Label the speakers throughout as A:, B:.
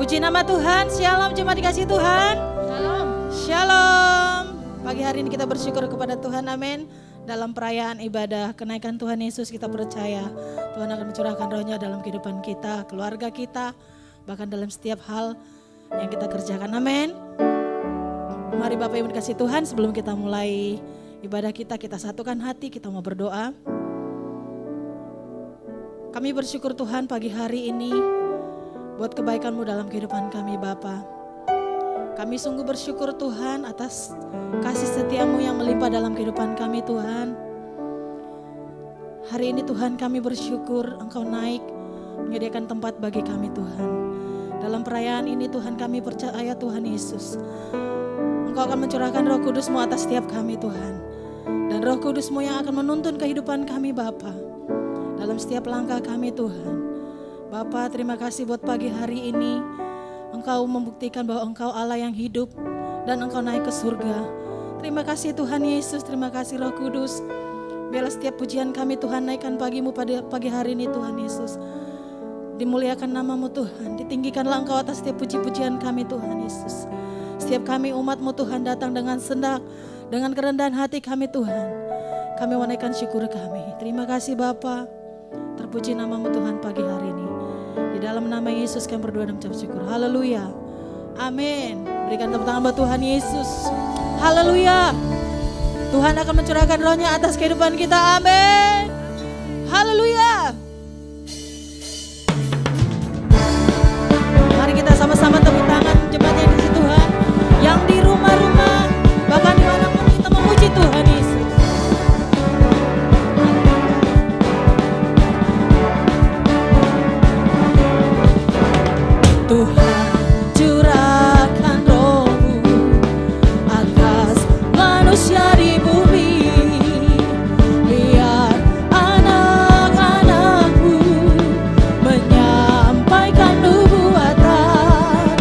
A: Puji nama Tuhan. Shalom jemaat dikasih Tuhan.
B: Shalom.
A: Shalom. Pagi hari ini kita bersyukur kepada Tuhan. Amin. Dalam perayaan ibadah kenaikan Tuhan Yesus kita percaya Tuhan akan mencurahkan rohnya dalam kehidupan kita, keluarga kita, bahkan dalam setiap hal yang kita kerjakan. Amin. Mari Bapak Ibu dikasih Tuhan, sebelum kita mulai ibadah kita satukan hati, kita mau berdoa. Kami bersyukur Tuhan pagi hari ini buat kebaikan-Mu dalam kehidupan kami Bapa. Kami sungguh bersyukur Tuhan atas kasih setia-Mu yang melimpah dalam kehidupan kami Tuhan. Hari ini Tuhan kami bersyukur Engkau naik menyediakan tempat bagi kami Tuhan. Dalam perayaan ini Tuhan kami percaya Tuhan Yesus, Engkau akan mencurahkan Roh Kudus-Mu atas setiap kami Tuhan. Dan Roh Kudus-Mu yang akan menuntun kehidupan kami Bapa dalam setiap langkah kami Tuhan. Bapa, terima kasih buat pagi hari ini. Engkau membuktikan bahwa Engkau Allah yang hidup dan Engkau naik ke surga. Terima kasih Tuhan Yesus, terima kasih Roh Kudus. Biarlah setiap pujian kami Tuhan naikkan pagi-Mu pada pagi hari ini Tuhan Yesus. Dimuliakan nama-Mu Tuhan, ditinggikanlah Engkau atas setiap puji-pujian kami Tuhan Yesus. Setiap kami umat-Mu Tuhan datang dengan sendak, dengan kerendahan hati kami Tuhan. Kami menaikkan syukur kami. Terima kasih Bapa. Terpuji nama-Mu Tuhan pagi hari ini. Di dalam nama Yesus kami berdoa dan mengucap syukur. Haleluya. Amin. Berikan tepuk tangan buat Tuhan Yesus. Haleluya. Tuhan akan mencurahkan rohnya atas kehidupan kita. Amin. Haleluya. Mari kita sama-sama tepuk tangan jemaat yang di Tuhan. Yang di rumah-rumah, bahkan dimanapun kita memuji Tuhan Yesus. Tuhan curahkan Roh-Mu atas manusia di bumi, biar anak-anak-Mu menyampaikan nubuatan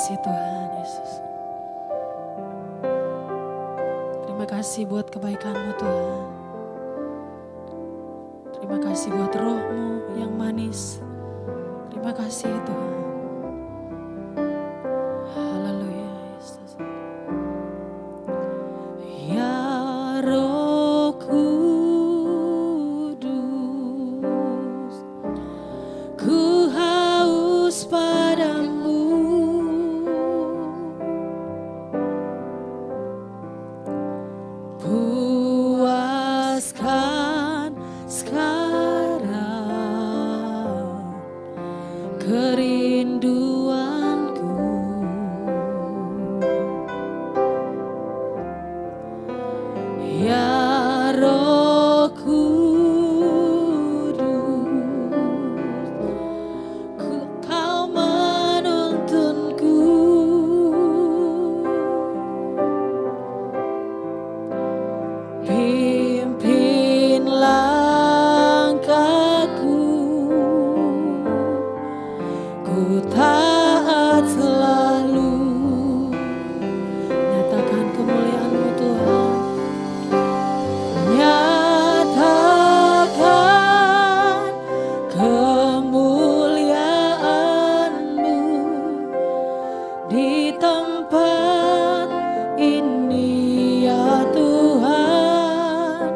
A: kasih Tuhan Yesus. Terima kasih buat kebaikan-Mu Tuhan. Terima kasih buat roh-Mu yang manis. Terima kasih Tuhan. Haleluya Yesus. Ya Roh Kudus, ku haus padamu. Puaskan sekarang kerinduanku. Ya Roh Kudus, Kau menuntunku. Pimpin langkahku, ku taat selalu. Nyatakan kemuliaan-Mu Tuhan. Nyatakan kemuliaan-Mu di tempat ini ya Tuhan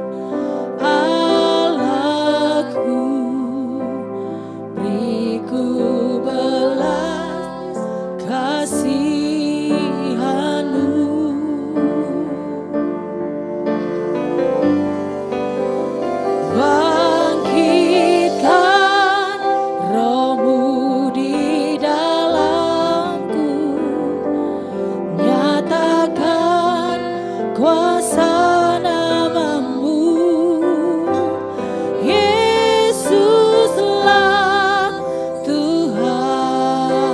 A: Allahku. Beriku belas kasihan-Mu. Bangkitkan roh-Mu di dalamku. Nyatakan kuasa nama-Mu. Yesuslah Tuhan.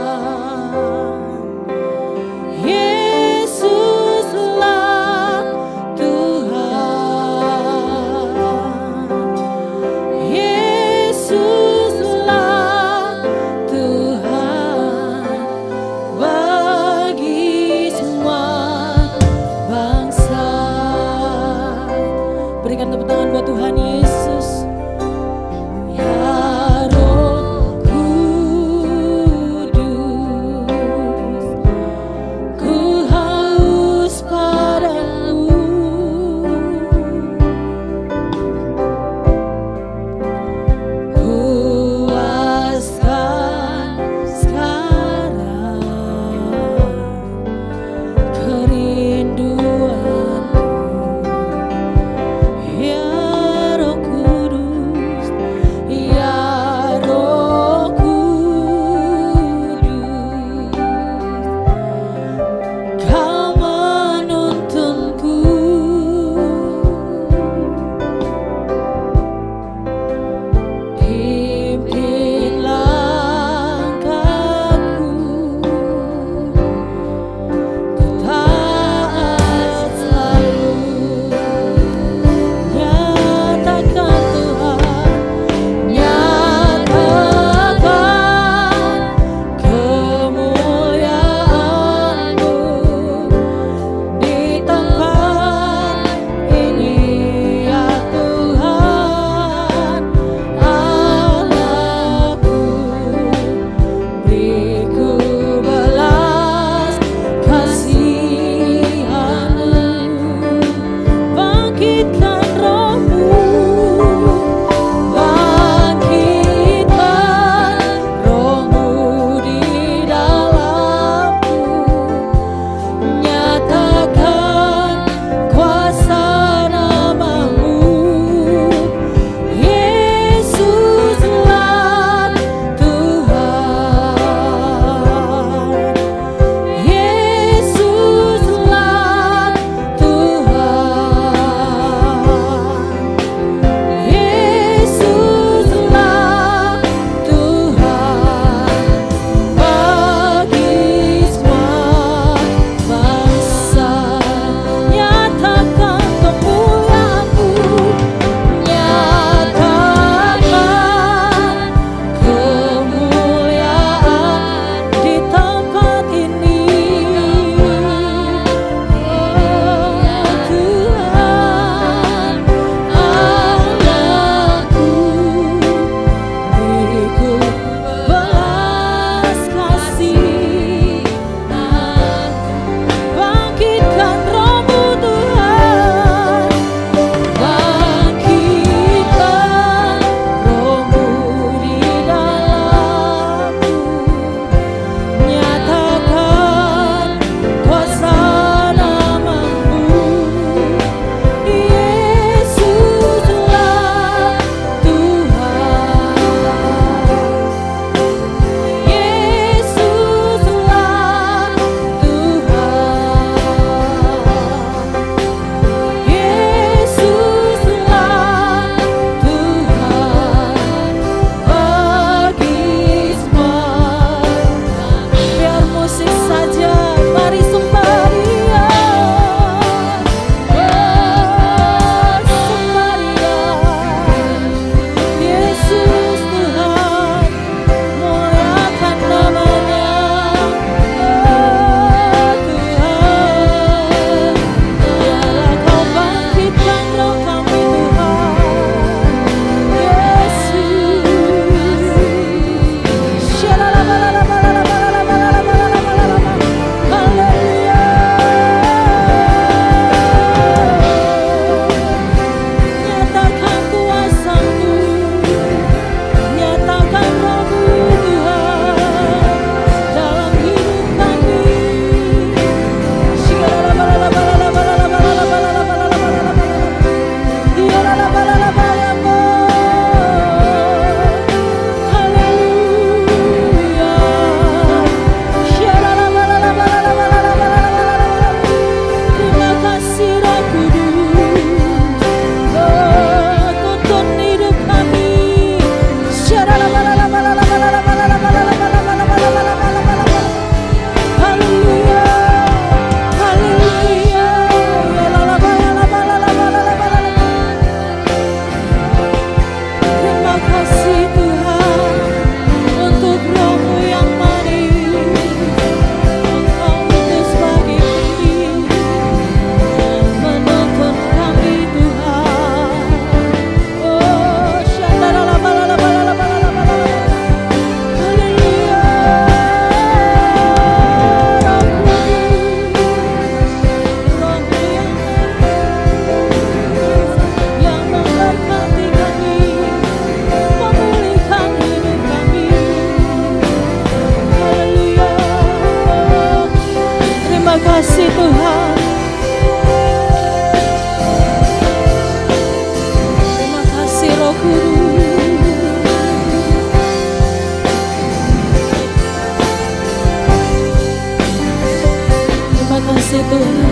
A: Tuhan.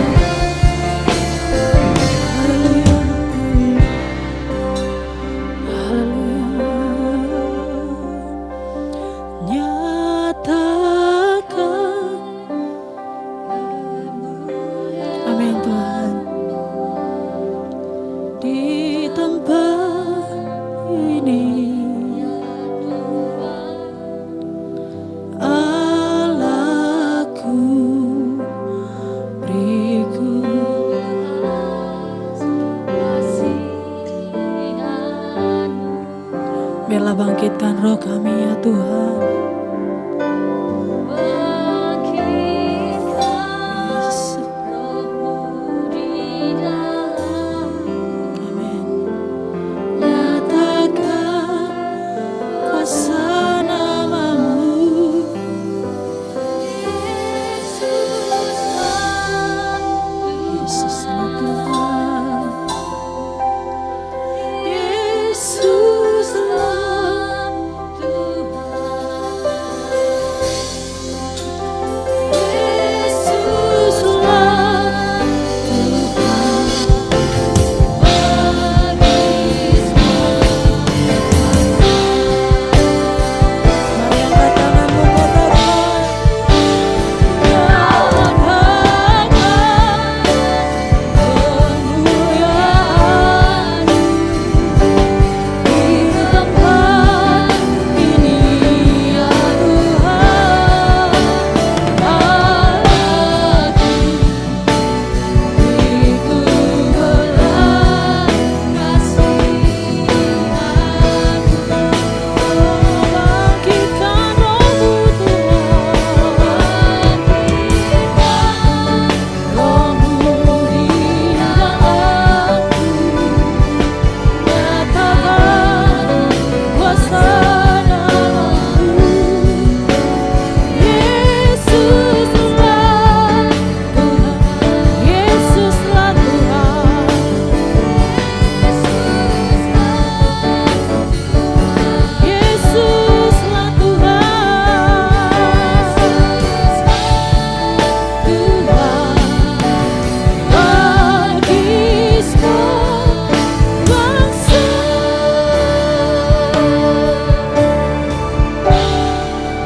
A: Haleluya. Haleluya. Nyatakan. Amin Tuhan. Di tempat ini Allahku beriku biarlah bangkitkan roh kami ya Tuhan. Amin. Nyatakan kuasa namamu. Yesuslah Tuhan. Yesuslah Yesuslah Tuhan. Mari angkat tanganmu katakan. Nyatakan kemuliaan di tempat ini ya Tuhan. Allahku beriku belas kasihan-Mu. Bangkitkan roh-Mu Tuhan. Roh-Mu di dalamku. Nyatakan kuasa namamu. Yesuslah Tuhan. Yesuslah Tuhan. Yesuslah Tuhan. Tuhan bagi semua bangsa.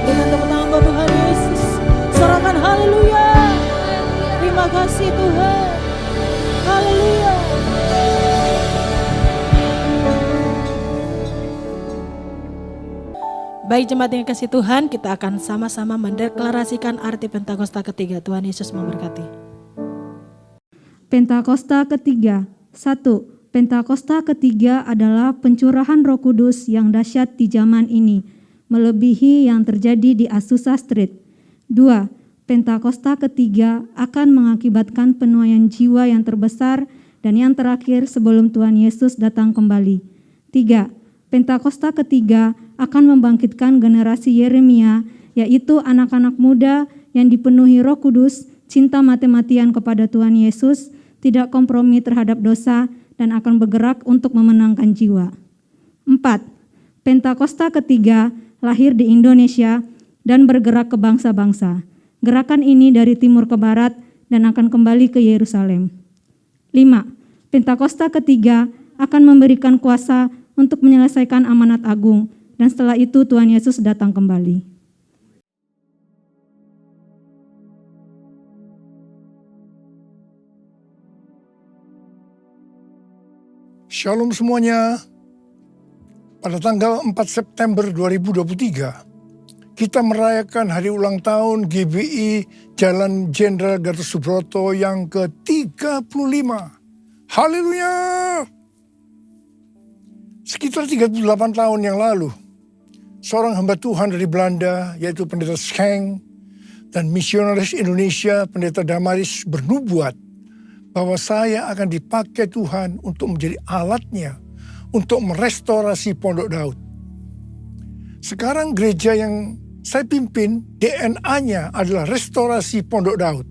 A: Dengan tepuk tangan buat Tuhan Yesus. Sorakan haleluya. Terima kasih Tuhan. Haleluya. Baik jemaat yang kasih Tuhan, kita akan sama-sama mendeklarasikan arti Pentakosta ketiga. Tuhan Yesus memberkati.
B: Pentakosta ketiga. 1. Pentakosta ketiga adalah pencurahan Roh Kudus yang dahsyat di zaman ini, melebihi yang terjadi di Azusa Street. 2. Pentakosta ketiga akan mengakibatkan penuaian jiwa yang terbesar dan yang terakhir sebelum Tuhan Yesus datang kembali. 3. Pentakosta ketiga akan membangkitkan generasi Yeremia, yaitu anak-anak muda yang dipenuhi Roh Kudus, cinta mati-matian kepada Tuhan Yesus, tidak kompromi terhadap dosa, dan akan bergerak untuk memenangkan jiwa. 4. Pentakosta ketiga lahir di Indonesia dan bergerak ke bangsa-bangsa. Gerakan ini dari timur ke barat dan akan kembali ke Yerusalem. 5. Pentakosta ketiga akan memberikan kuasa untuk menyelesaikan amanat agung, dan setelah itu Tuhan Yesus datang kembali.
C: Shalom semuanya. Pada tanggal 4 September 2023, kita merayakan hari ulang tahun GBI Jalan Jenderal Gatot Subroto yang ke-35. Haleluya! Sekitar 38 tahun yang lalu, seorang hamba Tuhan dari Belanda, yaitu Pendeta Schenk, dan misionaris Indonesia, Pendeta Damaris, bernubuat bahwa saya akan dipakai Tuhan untuk menjadi alatnya untuk merestorasi Pondok Daud. Sekarang gereja yang saya pimpin, DNA-nya adalah restorasi Pondok Daud.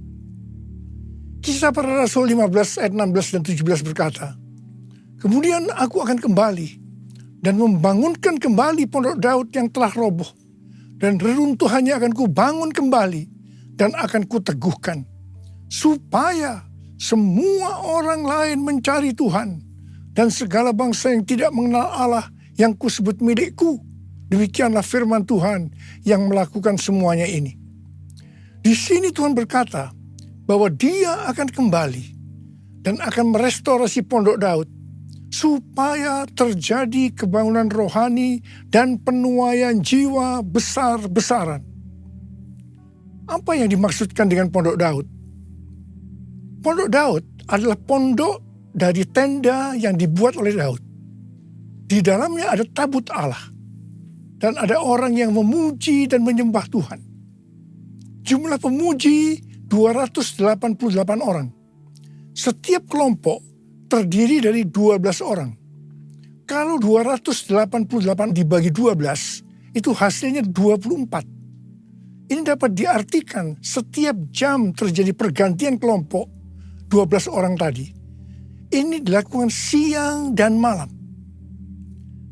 C: Kisah Para Rasul 15 ayat 16 dan 17 berkata, "Kemudian aku akan kembali dan membangunkan kembali Pondok Daud yang telah roboh, dan reruntuhannya akan kubangun kembali dan akan kuteguhkan. supaya semua orang lain mencari Tuhan, dan segala bangsa yang tidak mengenal Allah yang kusebut milikku. Demikianlah firman Tuhan yang melakukan semuanya ini. Di sini Tuhan berkata bahwa Dia akan kembali dan akan merestorasi Pondok Daud supaya terjadi kebangunan rohani dan penuaian jiwa besar-besaran. Apa yang dimaksudkan dengan Pondok Daud? Pondok Daud adalah pondok dari tenda yang dibuat oleh Daud. Di dalamnya ada tabut Allah. Dan ada orang yang memuji dan menyembah Tuhan. Jumlah pemuji 288 orang. Setiap kelompok terdiri dari 12 orang. Kalau 288 dibagi 12, itu hasilnya 24. Ini dapat diartikan setiap jam terjadi pergantian kelompok 12 orang tadi. Ini dilakukan siang dan malam.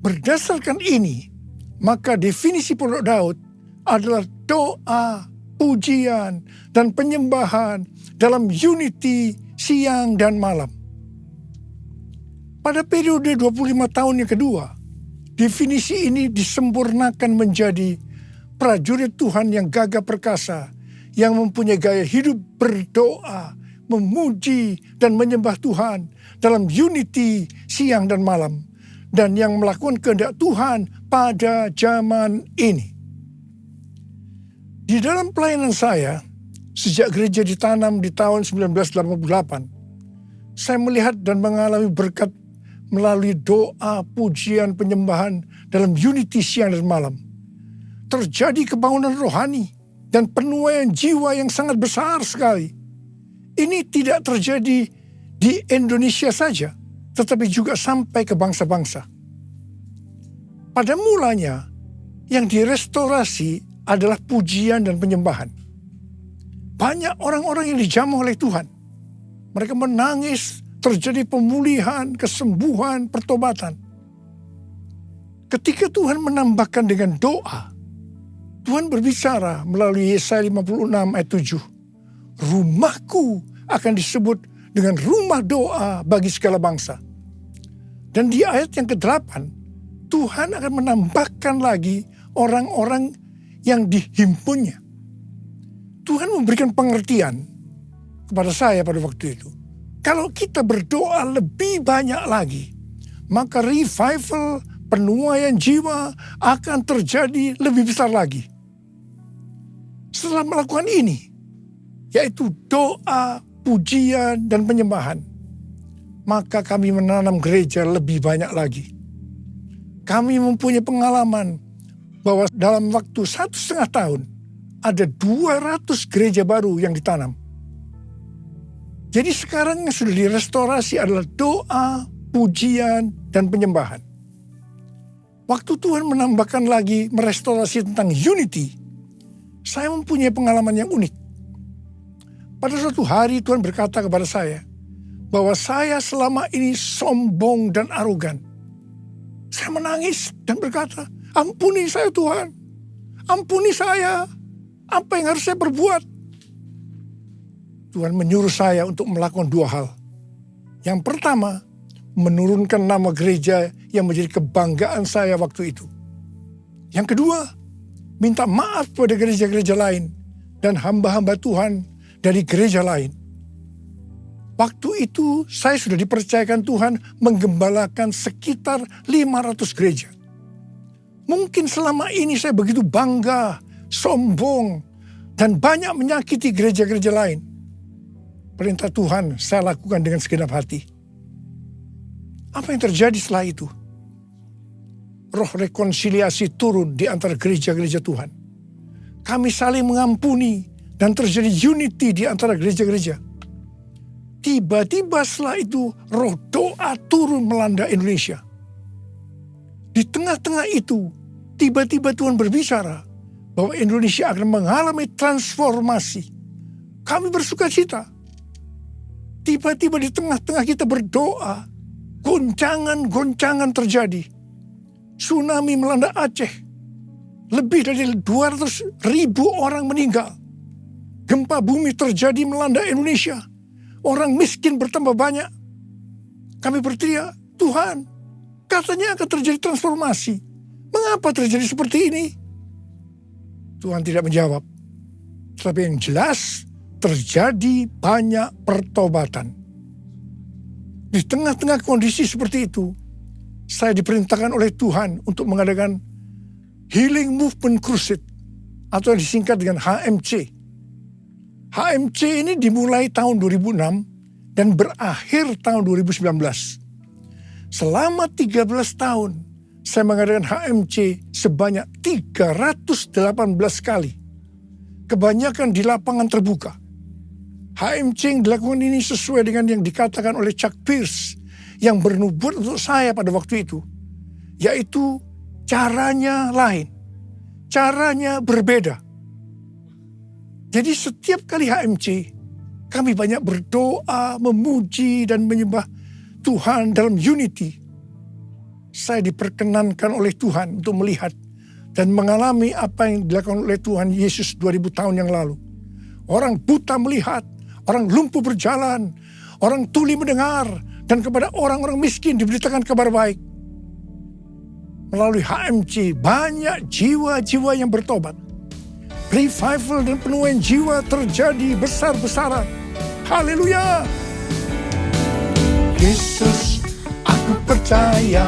C: Berdasarkan ini, maka definisi Pondok Daud adalah doa, pujian, dan penyembahan dalam unity siang dan malam. Pada periode 25 tahun yang kedua, definisi ini disempurnakan menjadi prajurit Tuhan yang gagah perkasa, yang mempunyai gaya hidup berdoa, memuji, dan menyembah Tuhan dalam unity siang dan malam, dan yang melakukan kehendak Tuhan pada zaman ini. Di dalam pelayanan saya, sejak gereja ditanam di tahun 1988, saya melihat dan mengalami berkat melalui doa, pujian, penyembahan dalam unity siang dan malam. Terjadi kebangunan rohani dan penuaian jiwa yang sangat besar sekali. Ini tidak terjadi di Indonesia saja, tetapi juga sampai ke bangsa-bangsa. Pada mulanya, yang direstorasi adalah pujian dan penyembahan. Banyak orang-orang yang dijamah oleh Tuhan. Mereka menangis, terjadi pemulihan, kesembuhan, pertobatan. Ketika Tuhan menambahkan dengan doa, Tuhan berbicara melalui Yesaya 56 ayat 7. Rumahku akan disebut dengan rumah doa bagi segala bangsa. Dan di ayat yang ke-8, Tuhan akan menambahkan lagi orang-orang yang dihimpunnya. Tuhan memberikan pengertian kepada saya pada waktu itu. Kalau kita berdoa lebih banyak lagi, maka revival, penuaian jiwa akan terjadi lebih besar lagi. Setelah melakukan ini, yaitu doa, pujian, dan penyembahan, maka kami menanam gereja lebih banyak lagi. Kami mempunyai pengalaman bahwa dalam waktu 1,5 tahun ada 200 gereja baru yang ditanam. Jadi sekarang yang sudah direstorasi adalah doa, pujian, dan penyembahan. Waktu Tuhan menambahkan lagi merestorasi tentang unity, saya mempunyai pengalaman yang unik. Pada suatu hari Tuhan berkata kepada saya bahwa saya selama ini sombong dan arogan. Saya menangis dan berkata, ampuni saya Tuhan, ampuni saya, apa yang harus saya perbuat? Tuhan menyuruh saya untuk melakukan 2 hal. Yang pertama, menurunkan nama gereja yang menjadi kebanggaan saya waktu itu. Yang kedua, minta maaf pada gereja-gereja lain dan hamba-hamba Tuhan dari gereja lain. Waktu itu saya sudah dipercayakan Tuhan menggembalakan sekitar 500 gereja. Mungkin selama ini saya begitu bangga, sombong, dan banyak menyakiti gereja-gereja lain. Perintah Tuhan saya lakukan dengan segenap hati. Apa yang terjadi setelah itu? Roh rekonsiliasi turun di antara gereja-gereja Tuhan. Kami saling mengampuni dan terjadi unity di antara gereja-gereja. Tiba-tiba setelah itu roh doa turun melanda Indonesia. Di tengah-tengah itu tiba-tiba Tuhan berbicara bahwa Indonesia akan mengalami transformasi. Kami bersuka cita. Tiba-tiba di tengah-tengah kita berdoa, goncangan-goncangan terjadi. Tsunami melanda Aceh. Lebih dari 200.000 orang meninggal. Gempa bumi terjadi melanda Indonesia. Orang miskin bertambah banyak. Kami berteriak, Tuhan, katanya akan terjadi transformasi. Mengapa terjadi seperti ini? Tuhan tidak menjawab. Tetapi yang jelas, terjadi banyak pertobatan. Di tengah-tengah kondisi seperti itu, saya diperintahkan oleh Tuhan untuk mengadakan Healing Movement Crusade atau yang disingkat dengan HMC. HMC ini dimulai tahun 2006 dan berakhir tahun 2019. Selama 13 tahun, saya mengadakan HMC sebanyak 318 kali. Kebanyakan di lapangan terbuka. HMC yang dilakukan ini sesuai dengan yang dikatakan oleh Chuck Pierce yang bernubuat untuk saya pada waktu itu. Yaitu caranya lain. Caranya berbeda. Jadi setiap kali HMC, kami banyak berdoa, memuji dan menyembah Tuhan dalam unity. Saya diperkenankan oleh Tuhan untuk melihat dan mengalami apa yang dilakukan oleh Tuhan Yesus 2000 tahun yang lalu. Orang buta melihat, orang lumpuh berjalan, orang tuli mendengar, dan kepada orang-orang miskin diberitakan kabar baik. Melalui HMC banyak jiwa-jiwa yang bertobat. Revival dan penuaian jiwa terjadi besar-besaran. Haleluya! Yesus, aku percaya.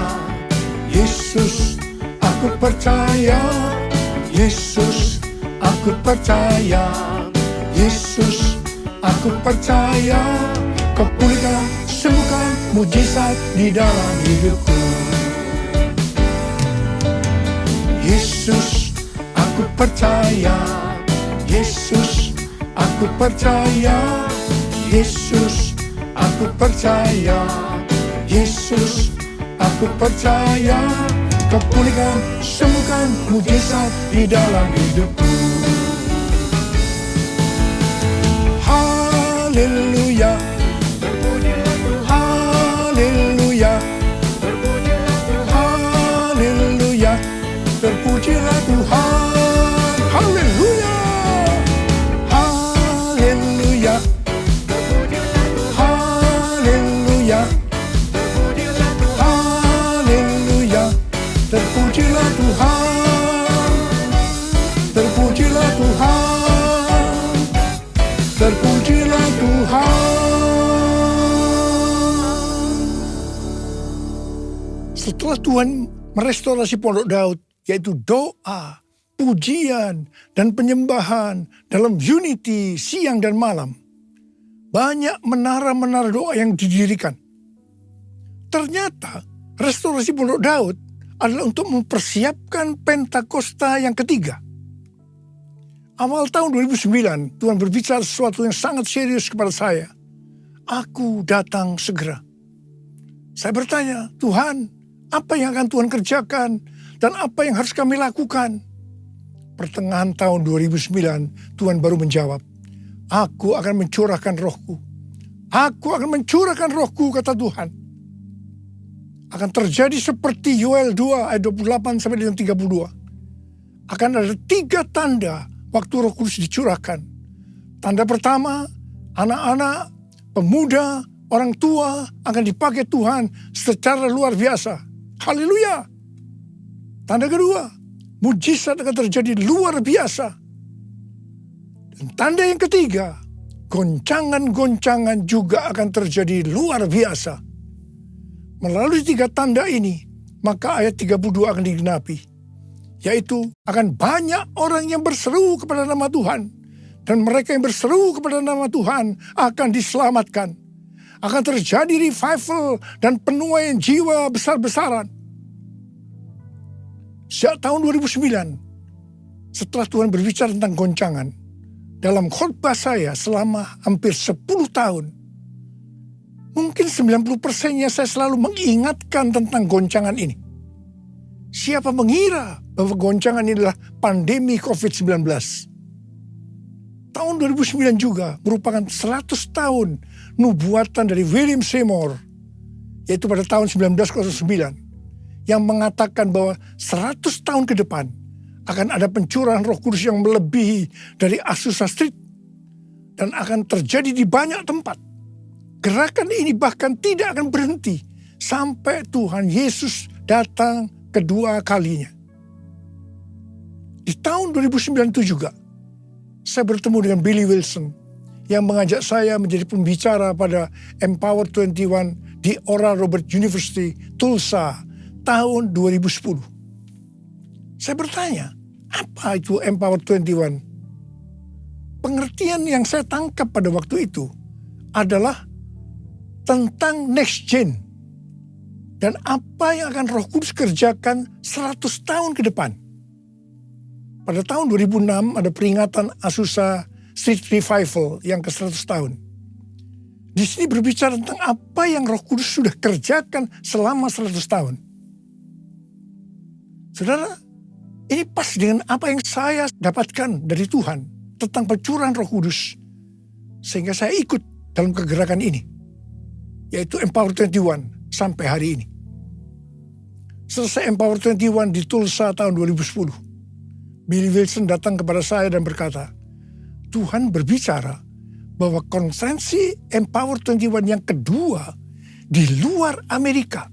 C: Yesus, aku percaya. Yesus, aku percaya. Yesus, aku percaya. Kau pulihkan, sembuhkan, mujizat di dalam hidupku. Yesus, aku percaya. Yesus, aku percaya. Yesus, aku percaya. Yesus, aku percaya. Kau pulihkan, sembuhkan, mujizat di dalam hidupku. Haleluya. Haleluya. Haleluya. Terpujilah Tuhan. Haleluya. Haleluya. Haleluya. Haleluya. Terpujilah Tuhan. Terpujilah Tuhan. Terpujilah Tuhan. Setelah Tuhan merestorasi Pondok Daud, yaitu doa, pujian, dan penyembahan dalam unity siang dan malam, banyak menara-menara doa yang didirikan. Ternyata restorasi Pondok Daud adalah untuk mempersiapkan Pentakosta yang ketiga. Awal tahun 2009, Tuhan berbicara sesuatu yang sangat serius kepada saya. Aku datang segera. Saya bertanya, Tuhan, apa yang akan Tuhan kerjakan dan apa yang harus kami lakukan? Pertengahan tahun 2009, Tuhan baru menjawab, aku akan mencurahkan rohku. Aku akan mencurahkan rohku, kata Tuhan. Akan terjadi seperti Yoel 2 ayat 28 sampai dengan 32. Akan ada 3 tanda waktu Roh Kudus dicurahkan. Tanda pertama, anak-anak, pemuda, orang tua akan dipakai Tuhan secara luar biasa. Haleluya. Tanda kedua, mujizat akan terjadi luar biasa. Dan tanda yang ketiga, goncangan-goncangan juga akan terjadi luar biasa. Melalui 3 tanda ini, maka ayat 32 akan digenapi. Yaitu akan banyak orang yang berseru kepada nama Tuhan. Dan mereka yang berseru kepada nama Tuhan akan diselamatkan. Akan terjadi revival dan penuaian jiwa besar-besaran. Sejak tahun 2009, setelah Tuhan berbicara tentang goncangan, dalam khotbah saya selama hampir 10 tahun, mungkin 90%-nya saya selalu mengingatkan tentang goncangan ini. Siapa mengira bahwa goncangan ini adalah pandemi COVID-19? Tahun 2009 juga merupakan 100 tahun nubuatan dari William Seymour, yaitu pada tahun 1909, yang mengatakan bahwa 100 tahun ke depan akan ada pencurahan Roh Kudus yang melebihi dari Azusa Street, dan akan terjadi di banyak tempat. Gerakan ini bahkan tidak akan berhenti sampai Tuhan Yesus datang kedua kalinya. Di tahun 2009 itu juga, saya bertemu dengan Billy Wilson yang mengajak saya menjadi pembicara pada Empower 21 di Oral Roberts University, Tulsa, tahun 2010. Saya bertanya, apa itu Empower 21? Pengertian yang saya tangkap pada waktu itu adalah tentang next gen dan apa yang akan Roh Kudus kerjakan 100 tahun ke depan. Pada tahun 2006 ada peringatan Azusa Street Revival yang ke 100 tahun. Di sini berbicara tentang apa yang Roh Kudus sudah kerjakan selama 100 tahun. Saudara, ini pas dengan apa yang saya dapatkan dari Tuhan tentang pencurahan Roh Kudus. Sehingga saya ikut dalam kegerakan ini, yaitu Empower 21 sampai hari ini. Selesai Empower 21 di Tulsa tahun 2010, Billy Wilson datang kepada saya dan berkata, Tuhan berbicara bahwa konferensi Empower 21 yang kedua di luar Amerika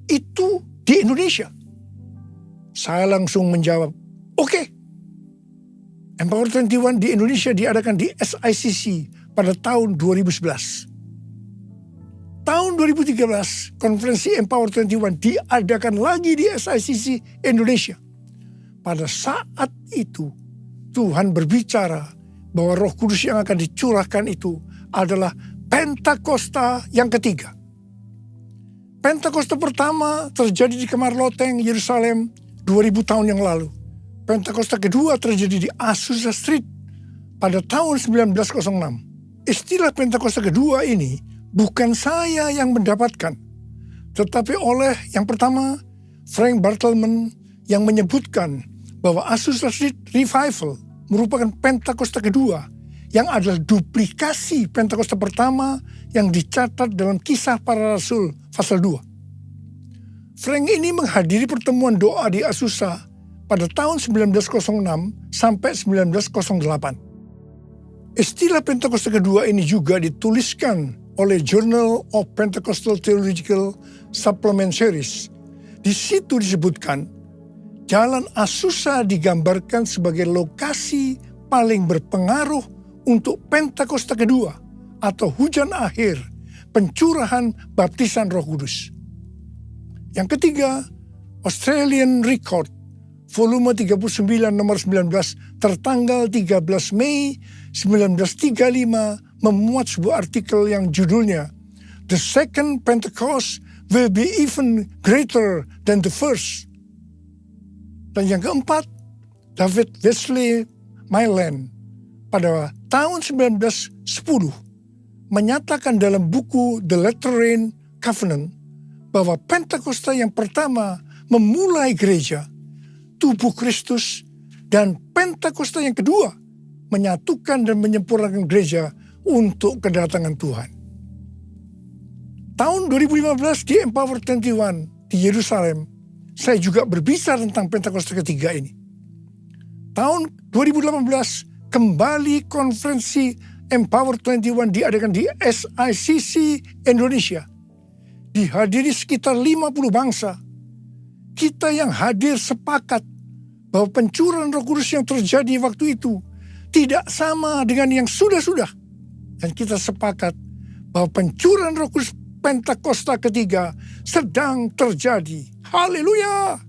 C: itu di Indonesia. Saya langsung menjawab, oke. Empower 21 di Indonesia diadakan di SICC pada tahun 2011. Tahun 2013, konferensi Empower 21 diadakan lagi di SICC Indonesia. Pada saat itu, Tuhan berbicara bahwa Roh Kudus yang akan dicurahkan itu adalah Pentakosta yang ketiga. Pentakosta pertama terjadi di Kamar Loteng, Yerusalem, 2000 tahun yang lalu. Pentakosta kedua terjadi di Azusa Street pada tahun 1906. Istilah Pentakosta kedua ini bukan saya yang mendapatkan, tetapi oleh yang pertama Frank Bartleman yang menyebutkan bahwa Azusa Street Revival merupakan Pentakosta kedua yang adalah duplikasi Pentakosta pertama yang dicatat dalam Kisah Para Rasul pasal 2. Frank ini menghadiri pertemuan doa di Azusa pada tahun 1906 sampai 1908. Istilah Pentakosta kedua ini juga dituliskan oleh Journal of Pentecostal Theological Supplement Series. Di situ disebutkan, Jalan Azusa digambarkan sebagai lokasi paling berpengaruh untuk Pentakosta kedua atau hujan akhir, pencurahan baptisan Roh Kudus. Yang ketiga, Australian Record, volume 39 nomor 19 tertanggal 13 Mei 1935 memuat sebuah artikel yang judulnya The Second Pentecost Will Be Even Greater Than the First. Dan yang keempat, David Wesley Mylan pada tahun 1910 menyatakan dalam buku The Lateran Covenant bahwa Pentakosta yang pertama memulai gereja, tubuh Kristus, dan Pentakosta yang kedua menyatukan dan menyempurnakan gereja untuk kedatangan Tuhan. Tahun 2015 di Empower 21 di Yerusalem, saya juga berbicara tentang Pentakosta ketiga ini. Tahun 2018 kembali konferensi Empower 21 diadakan di SICC Indonesia. Dihadiri sekitar 50 bangsa. Kita yang hadir sepakat bahwa pencurahan Roh Kudus yang terjadi waktu itu tidak sama dengan yang sudah-sudah. Dan kita sepakat bahwa pencurahan Roh Kudus Pentakosta ketiga sedang terjadi. Haleluya!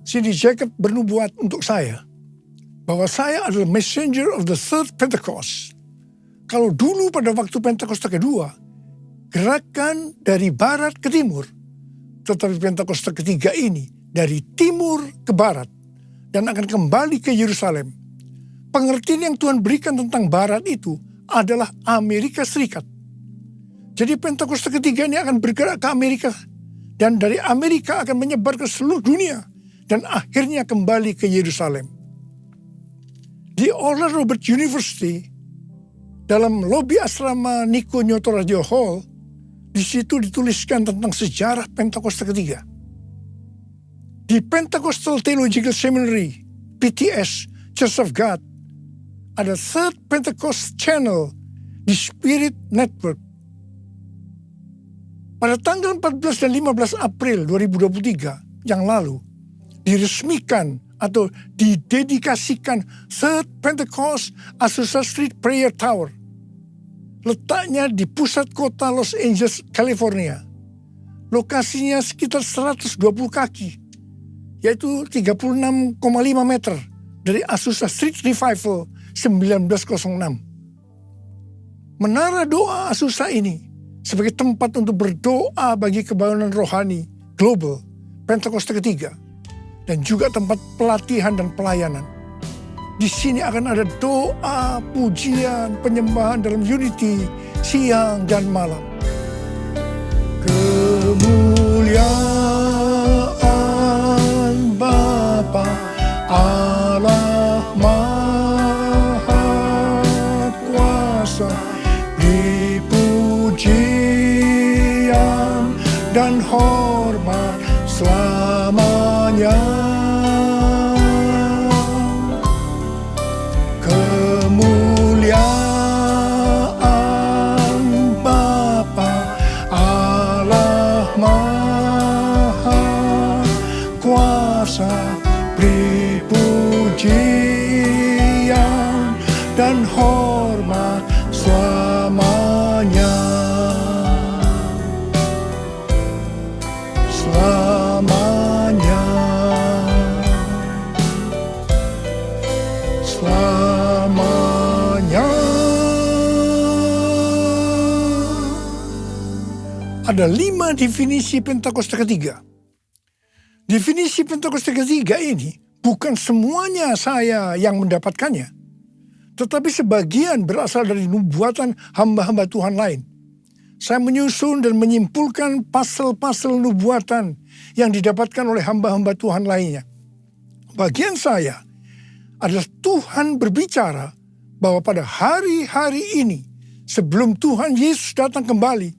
C: C.D. Jacob bernubuat untuk saya bahwa saya adalah messenger of the third Pentecost. Kalau dulu pada waktu Pentakosta kedua, gerakan dari barat ke timur, tetapi Pentakosta ketiga ini dari timur ke barat dan akan kembali ke Yerusalem. Pengertian yang Tuhan berikan tentang barat itu adalah Amerika Serikat. Jadi Pentakosta ketiga ini akan bergerak ke Amerika dan dari Amerika akan menyebar ke seluruh dunia dan akhirnya kembali ke Yerusalem. Di Oral Roberts University, dalam lobi asrama Nico Nyoto Radio Hall, di situ dituliskan tentang sejarah Pentakosta ketiga. Di Pentecostal Theological Seminary, PTS, Church of God, ada Third Pentecost Channel di Spirit Network. Pada tanggal 14 dan 15 April 2023 yang lalu, diresmikan atau didedikasikan Third Pentecost Azusa Street Prayer Tower. Letaknya di pusat kota Los Angeles, California. Lokasinya sekitar 120 kaki, yaitu 36,5 meter dari Azusa Street Revival 1906. Menara doa Azusa ini sebagai tempat untuk berdoa bagi kebangunan rohani global Pentakosta ketiga, dan juga tempat pelatihan dan pelayanan. Di sini akan ada doa, pujian, penyembahan dalam unity siang dan malam. Kemuliaan Bapa Allah Maha Kuasa, dipujian dan hormat selamanya. Kemuliaan Bapa Allah Maha Kuasa, beri pujian dan hormat selamanya. Selamanya. Selamanya. Ada 5 definisi Pentakosta ketiga. Definisi Pentakosta ketiga ini bukan semuanya saya yang mendapatkannya, tetapi sebagian berasal dari nubuatan hamba-hamba Tuhan lain. Saya menyusun dan menyimpulkan pasal-pasal nubuatan yang didapatkan oleh hamba-hamba Tuhan lainnya. Bagian saya adalah Tuhan berbicara bahwa pada hari-hari ini, sebelum Tuhan Yesus datang kembali,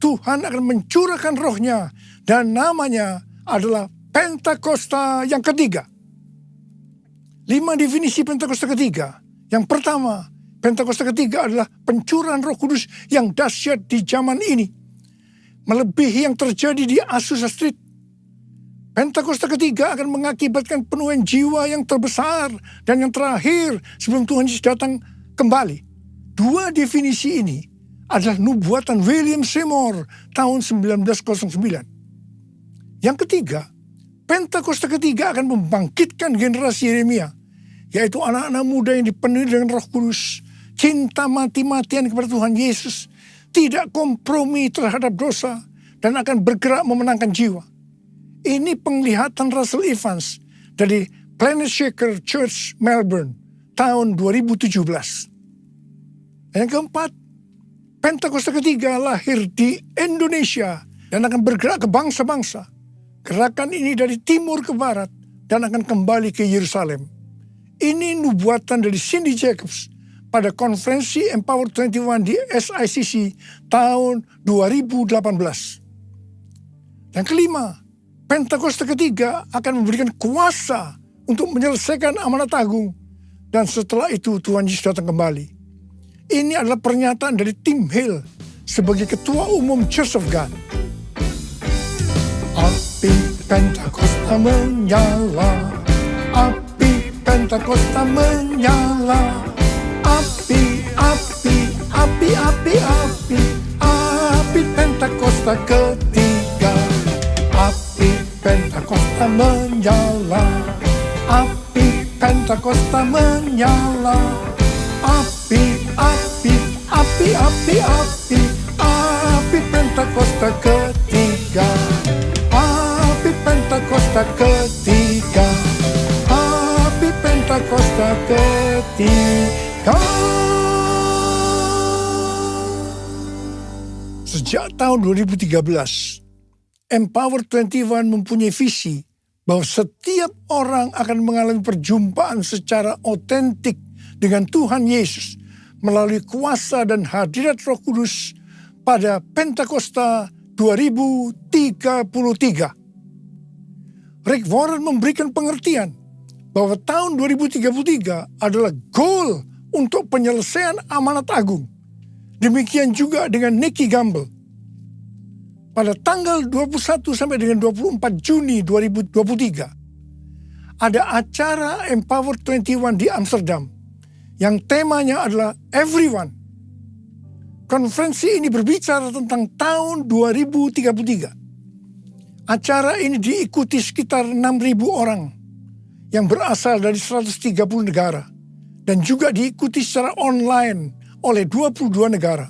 C: Tuhan akan mencurahkan rohnya, dan namanya adalah Pentakosta yang ketiga. 5 definisi Pentakosta ketiga. Yang pertama, Pentakosta ketiga adalah pencurahan Roh Kudus yang dahsyat di zaman ini, melebihi yang terjadi di Azusa Street. Pentakosta ketiga akan mengakibatkan penuhan jiwa yang terbesar dan yang terakhir sebelum Tuhan Yesus datang kembali. 2 definisi ini adalah nubuatan William Seymour tahun 1909. Yang ketiga, Pentakosta ketiga akan membangkitkan generasi Yeremia, yaitu anak-anak muda yang dipenuhi dengan Roh Kudus, cinta mati-matian kepada Tuhan Yesus, tidak kompromi terhadap dosa, dan akan bergerak memenangkan jiwa. Ini penglihatan Russell Evans dari Planet Shaker Church Melbourne tahun 2017. Dan yang keempat, Pentakosta ketiga lahir di Indonesia dan akan bergerak ke bangsa-bangsa. Gerakan ini dari timur ke barat dan akan kembali ke Yerusalem. Ini nubuatan dari Cindy Jacobs pada konferensi Empower 21 di SICC tahun 2018. Yang kelima, Pentakosta ketiga akan memberikan kuasa untuk menyelesaikan amanat agung, dan setelah itu Tuhan Yesus datang kembali. Ini adalah pernyataan dari Tim Hill sebagai Ketua Umum Church of God. Api Pentakosta menyala, api Pentakosta menyala, api, api, api, api, api, api Pentakosta ketiga. Api Pentakosta menyala, api Pentakosta menyala, api, api, api, api, api, api Pentakosta ketiga. Api Pentakosta ketiga. Api Pentakosta ketiga. Sejak tahun 2013, Empower 21 mempunyai visi bahwa setiap orang akan mengalami perjumpaan secara otentik dengan Tuhan Yesus melalui kuasa dan hadirat Roh Kudus pada Pentakosta 2033. Rick Warren memberikan pengertian bahwa tahun 2033 adalah goal untuk penyelesaian amanat agung. Demikian juga dengan Nicky Gamble. Pada tanggal 21 sampai dengan 24 Juni 2023, ada acara Empower 21 di Amsterdam yang temanya adalah Everyone. Konferensi ini berbicara tentang tahun 2033. Acara ini diikuti sekitar 6.000 orang yang berasal dari 130 negara dan juga diikuti secara online oleh 22 negara.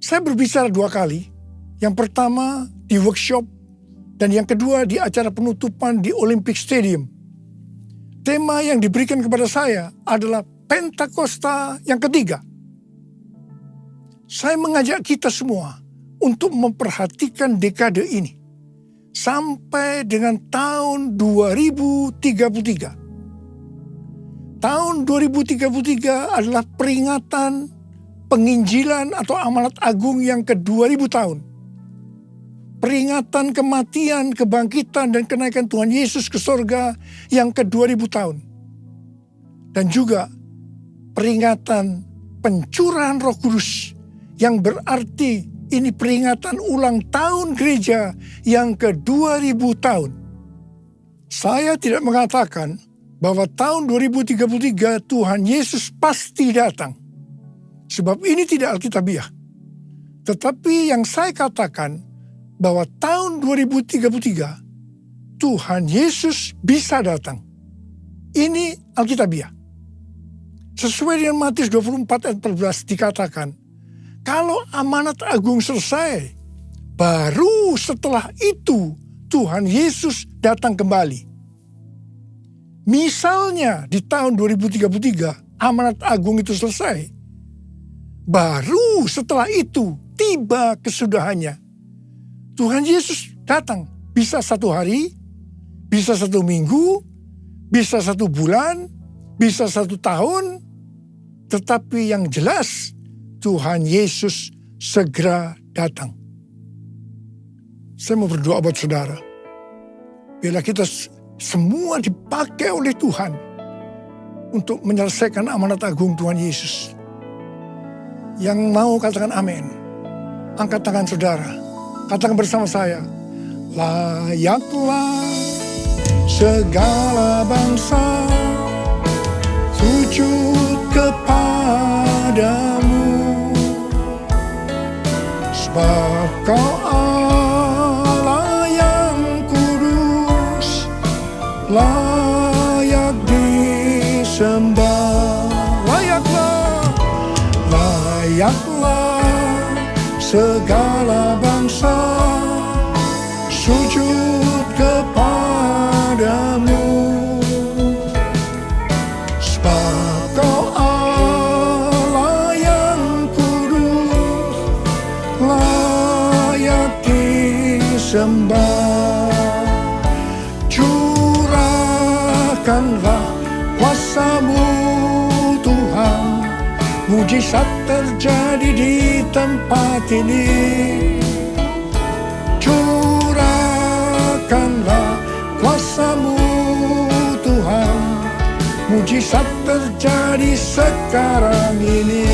C: Saya berbicara 2 kali. Yang pertama di workshop dan yang kedua di acara penutupan di Olympic Stadium. Tema yang diberikan kepada saya adalah Pentakosta yang ketiga. Saya mengajak kita semua untuk memperhatikan dekade ini sampai dengan tahun 2033. Tahun 2033 adalah peringatan penginjilan atau amanat agung yang ke-2000 tahun. Peringatan kematian, kebangkitan, dan kenaikan Tuhan Yesus ke sorga yang ke-2000 tahun. Dan juga peringatan pencurahan Roh Kudus yang berarti ini peringatan ulang tahun gereja yang ke-2000 tahun. Saya tidak mengatakan bahwa tahun 2033 Tuhan Yesus pasti datang. Sebab ini tidak alkitabiah. Tetapi yang saya katakan bahwa tahun 2033 Tuhan Yesus bisa datang. Ini alkitabiah. Sesuai dengan Matius 24 ayat 14 dikatakan, kalau amanat agung selesai, baru setelah itu Tuhan Yesus datang kembali. Misalnya di tahun 2033 amanat agung itu selesai, baru setelah itu tiba kesudahannya. Tuhan Yesus datang, bisa 1 hari, bisa 1 minggu, bisa 1 bulan, bisa 1 tahun, tetapi yang jelas Tuhan Yesus segera datang. Saya mau berdoa buat saudara. Bila kita semua dipakai oleh Tuhan untuk menyelesaikan amanat agung Tuhan Yesus. Yang mau katakan amin. Angkat tangan saudara. Katakan bersama saya. Layaklah segala bangsa sujud kepadamu, sebab kau Allah yang kudus, layak disembah. Layaklah segala bangsa sujud kepadamu, sebab kau Allah yang kudus, layak disembah. Curahkanlah kuasa-Mu Tuhan, mujizat terjadi di tempat ini. Curahkanlah kuasa-Mu Tuhan, mujizat terjadi sekarang ini.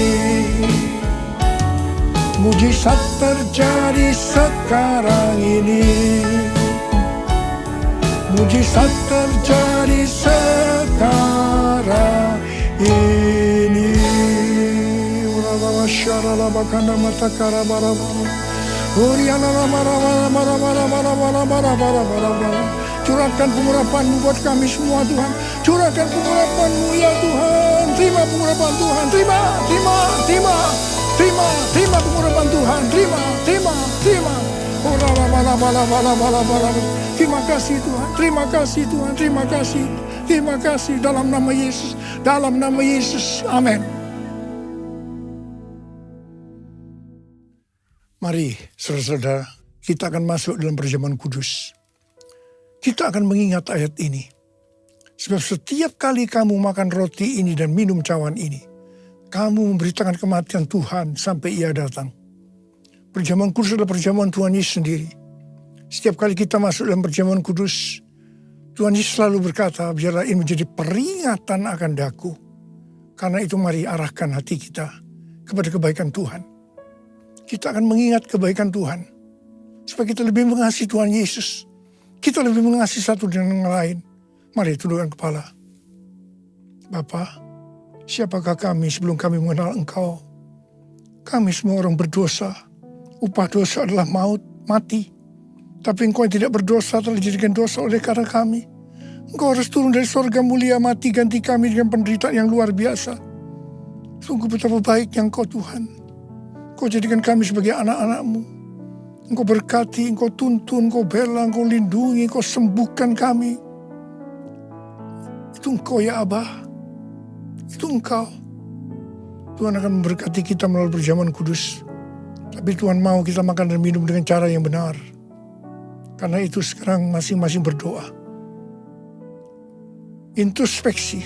C: Mujizat terjadi sekarang ini. Mujizat terjadi sekarang ini. Syaralabakana matakara barabara. Curahkan pengurapan-Mu buat kami semua Tuhan. Curahkan pengurapan-Mu ya Tuhan. Terima pengurapan Tuhan. Terima pengurapan Tuhan. Terima. Terima kasih Tuhan. Terima kasih dalam nama Yesus. Amin. Mari saudara-saudara, kita akan masuk dalam perjamuan kudus. Kita akan mengingat ayat ini. Sebab setiap kali kamu makan roti ini dan minum cawan ini, kamu memberitakan kematian Tuhan sampai Ia datang. Perjamuan kudus adalah perjamuan Tuhan Yesus sendiri. Setiap kali kita masuk dalam perjamuan kudus, Tuhan Yesus selalu berkata, biarlah ini menjadi peringatan akan daku. Karena itu mari arahkan hati kita kepada kebaikan Tuhan. Kita akan mengingat kebaikan Tuhan. Supaya kita lebih mengasihi Tuhan Yesus. Kita lebih mengasihi satu dengan yang lain. Mari tundukkan kepala. Bapa, siapakah kami sebelum kami mengenal Engkau? Kami semua orang berdosa. Upah dosa adalah maut, mati. Tapi Engkau yang tidak berdosa telah dijadikan dosa oleh karena kami. Engkau harus turun dari sorga mulia, mati ganti kami dengan penderitaan yang luar biasa. Sungguh betapa baiknya Engkau Tuhan. Engkau jadikan kami sebagai anak-anak-Mu. Engkau berkati, Engkau tuntun, Engkau bela, Engkau lindungi, Engkau sembuhkan kami. Itu Engkau ya Abah. Itu Engkau. Tuhan akan memberkati kita melalui perjamuan kudus. Tapi Tuhan mau kita makan dan minum dengan cara yang benar. Karena itu sekarang masing-masing berdoa. Introspeksi.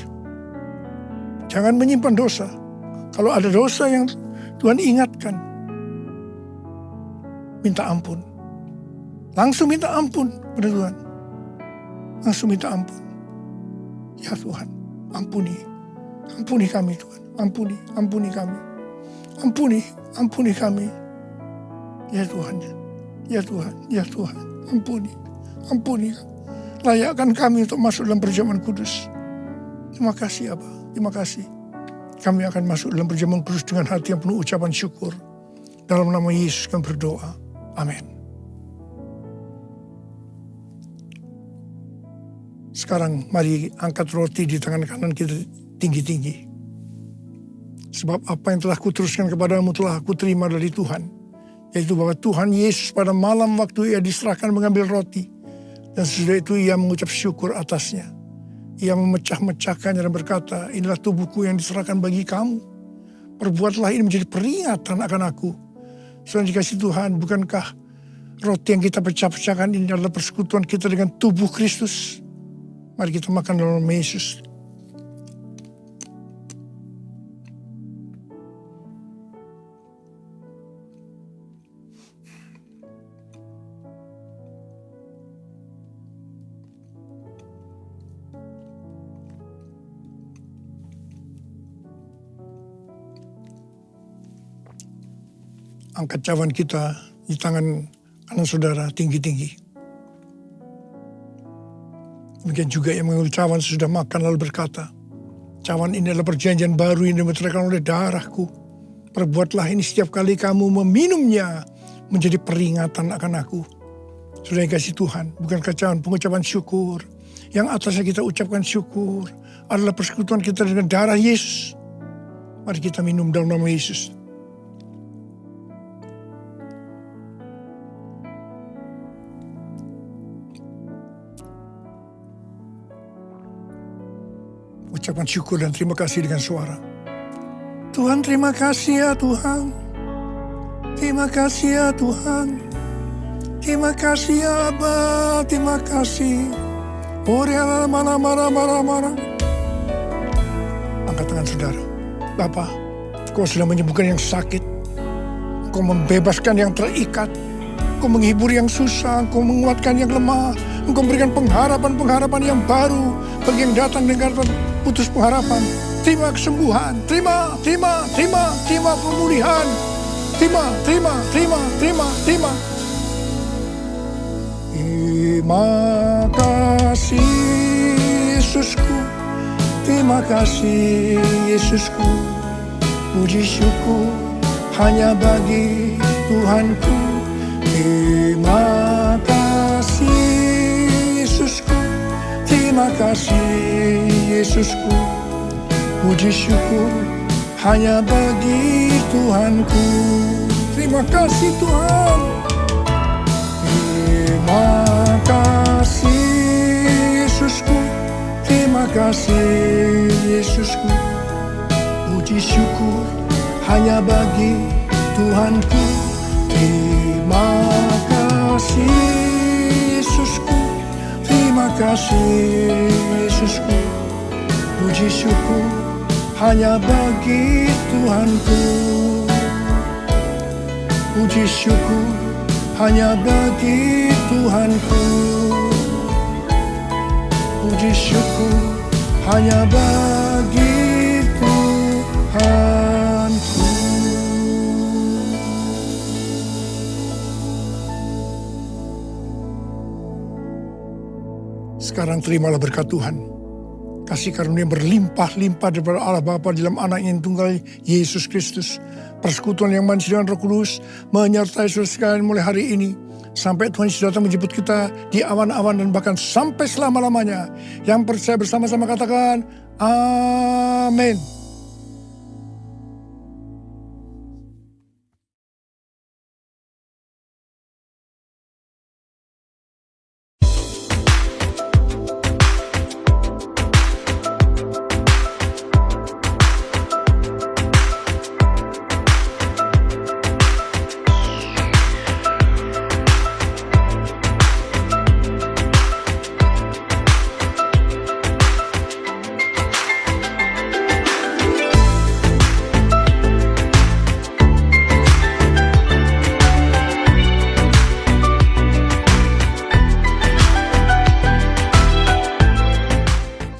C: Jangan menyimpan dosa. Kalau ada dosa yang Tuhan ingatkan, minta ampun. Langsung minta ampun pada Tuhan. Langsung minta ampun. Ya Tuhan, ampuni. Ampuni kami Tuhan. Ampuni kami. Ampuni kami. Ya Tuhan. Ya Tuhan. Ampuni kami. Layakkan kami untuk masuk dalam perjamuan kudus. Terima kasih Abah. Terima kasih. Kami akan masuk dalam perjamuan kudus dengan hati yang penuh ucapan syukur. Dalam nama Yesus kami berdoa. Amin. Sekarang mari angkat roti di tangan kanan kita tinggi-tinggi. Sebab apa yang telah kuteruskan kepadamu telah aku terima dari Tuhan. Yaitu bahwa Tuhan Yesus pada malam waktu ia diserahkan mengambil roti. Dan sesudah itu ia mengucap syukur atasnya. Ia memecah-mecahkannya dan berkata, inilah tubuhku yang diserahkan bagi kamu. Perbuatlah ini menjadi peringatan akan aku. Saudara dikasihi Tuhan, bukankah roti yang kita pecah-pecahkan ini adalah persekutuan kita dengan tubuh Kristus? Mari kita makan dalam nama Yesus. Angkat cawan kita di tangan kanan saudara tinggi-tinggi. Demikian juga yang mengambil cawan sesudah makan lalu berkata, cawan ini adalah perjanjian baru yang dimeteraikan oleh darahku. Perbuatlah ini setiap kali kamu meminumnya menjadi peringatan akan aku. Sudah dikasih Tuhan, bukankah cawan pengucapan syukur. Yang atasnya kita ucapkan syukur adalah persekutuan kita dengan darah Yesus. Mari kita minum dalam nama Yesus. Ucapan syukur dan terima kasih dengan suara. Tuhan terima kasih ya Tuhan. Terima kasih ya Tuhan. Terima kasih ya Abah. Terima kasih. Marah. Angkat tangan saudara. Bapa, Kau sudah menyembuhkan yang sakit. Kau membebaskan yang terikat. Kau menghibur yang susah. Kau menguatkan yang lemah. Engkau memberikan pengharapan yang baru bagi yang datang dengan putus pengharapan. Terima kesembuhan, terima pemulihan. Terima. Terima kasih Yesusku. Terima kasih Yesusku. Puji syukur hanya bagi Tuhanku. Terima kasih Yesusku. Terima kasih Yesusku. Puji syukur hanya bagi Tuhanku. Terima kasih Tuhan. Terima kasih Yesusku. Terima kasih Yesusku. Puji syukur hanya bagi Tuhanku. Terima kasih Yesusku. Terima kasih Yesusku. Puji syukur hanya bagi Tuhanku. Puji syukur hanya bagi Tuhanku. Puji syukur hanya bagi Tuhanku. Sekarang terimalah berkat Tuhan. Kasih karunia berlimpah-limpah daripada Allah Bapa dalam anak yang tunggal Yesus Kristus. Persekutuan yang manis dengan Roh Kudus menyertai saudara sekalian mulai hari ini. Sampai Tuhan Yesus datang menjemput kita di awan-awan dan bahkan sampai selama-lamanya. Yang percaya bersama-sama katakan, amin.